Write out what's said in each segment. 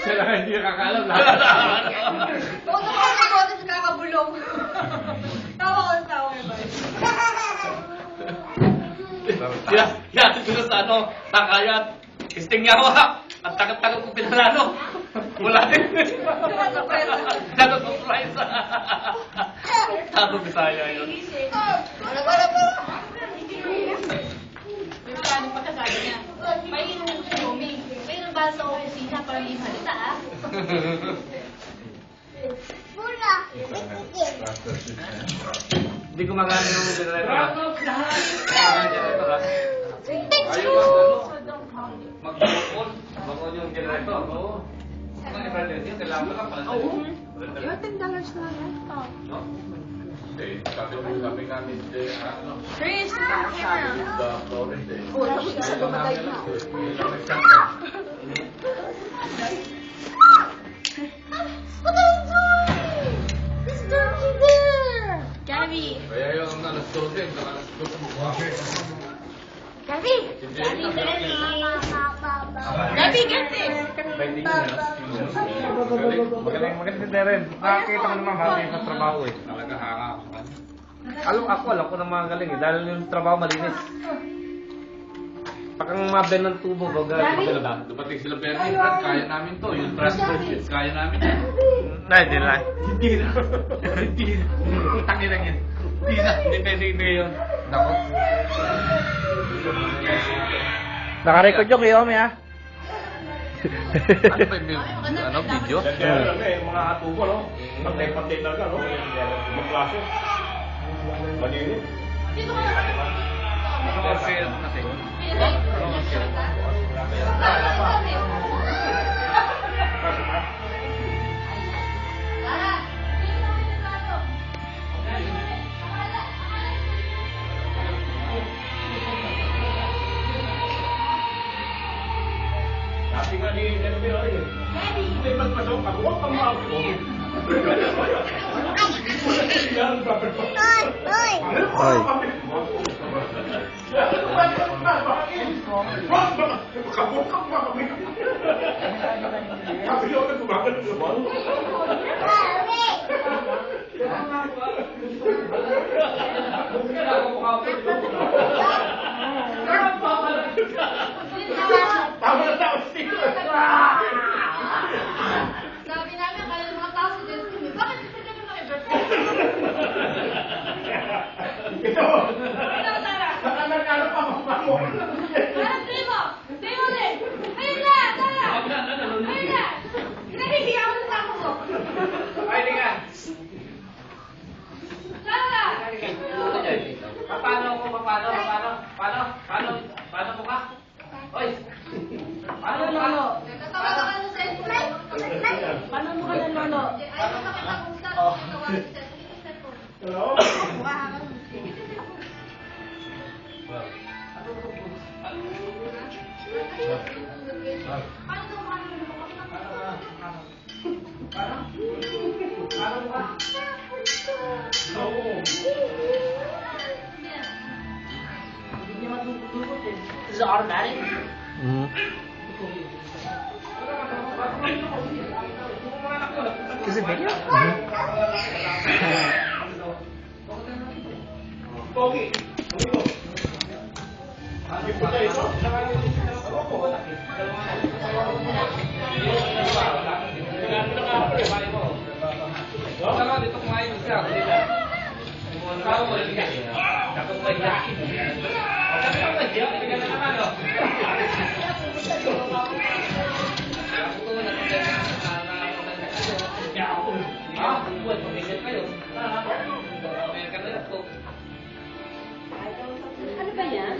Siya lang hindi nakakalam lahat. Oo naman ako sa kakabulong. Tawa ko sa tawa ko. Yan, siguro sa ano, takayan. Istingyawa. At takot-takot ko pinalano. Wala din. Surprise. Tato Bisaya yun. May plano pa sa sabi niya. May inuwi si Romy. May nabala sa opisina para hindi halita ah. Hindi gumagana yung generator. Mag-on yung generator. Oo. Ang emergency, kailangan mo lang pala sa'yo. Yung $10 na yan. No? Hindi, sabi namin, ano, Chris, the florist eh. oh, tapos isa pamatay na. What are you doing? It's dirty there. Gabby. Kaya yung alas 12, hanggang alas 12 mo. Gabby. Gabby, get this. Magaling din rin. Nakakita ko naman happy sa trabaho eh. Talaga hanga ako. Alam ko ng mga galing eh. Dahil yung trabaho malinis. Pagkang maben ng tubo, baga. Dumating sila Bernie, kaya namin to. Yung transport, kaya namin. Hindi na. Utangin lang yun. Hindi pwede yun. Nako. Naka-record yung Kiyomi ha? Ano ba yung video? Mga atubo, no? Patay-patay talaga, no? Mga klase. Malinis. Dito ka naman. Kasi natin. Dati nga ni Nervio rin. May magpasok ka, huwag kang maabot. Ay. Sabi namin, kaya ng mga tao sa Destiny, bakit kasi kami makibirthday? Ito! Ikaw, Tara. Nakakala pa mo. Tara, Primo! Primo din! Ayun na, Tara! Ayun na! Nahihiya ako sa ako ko. Ay, di ka. Tara! Paano mo ka? Oy! Ano, Lolo? Tatawa ka sa cellphone. Paano mo ka na, Lolo? Ayaw na kita kung saan ako tawagin sa cellphone. Hello? Mukha ka nun. Is it automatic? Mm. Is it video? Pogi. Hindi po tayo ito? Dito kumain siya. Kau mo rin kasi. Dapat may yakin. Dapat may yakin. Hindi ka na naman, no? Ano ba yan?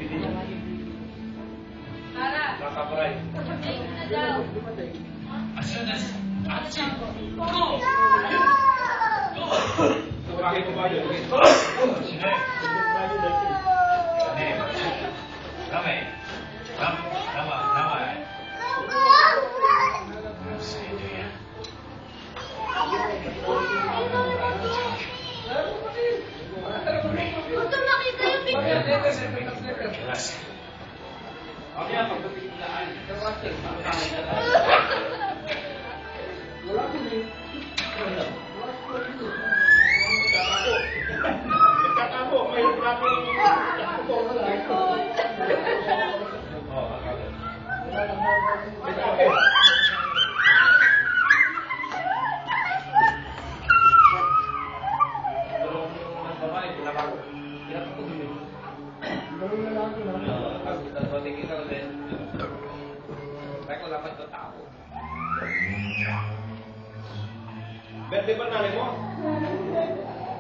Video? Tara! Nakaparay. Ayun na daw. Bakit mo ba yun? Kami. Okay, pagdating na ay. Wala ko eh. Nagkakabo. May plato. Nagkakabo. Nagkakabo. Birthday ba nanay mo?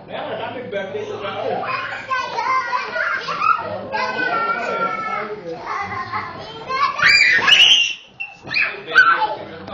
Kaya nga, dami birthday sa tao.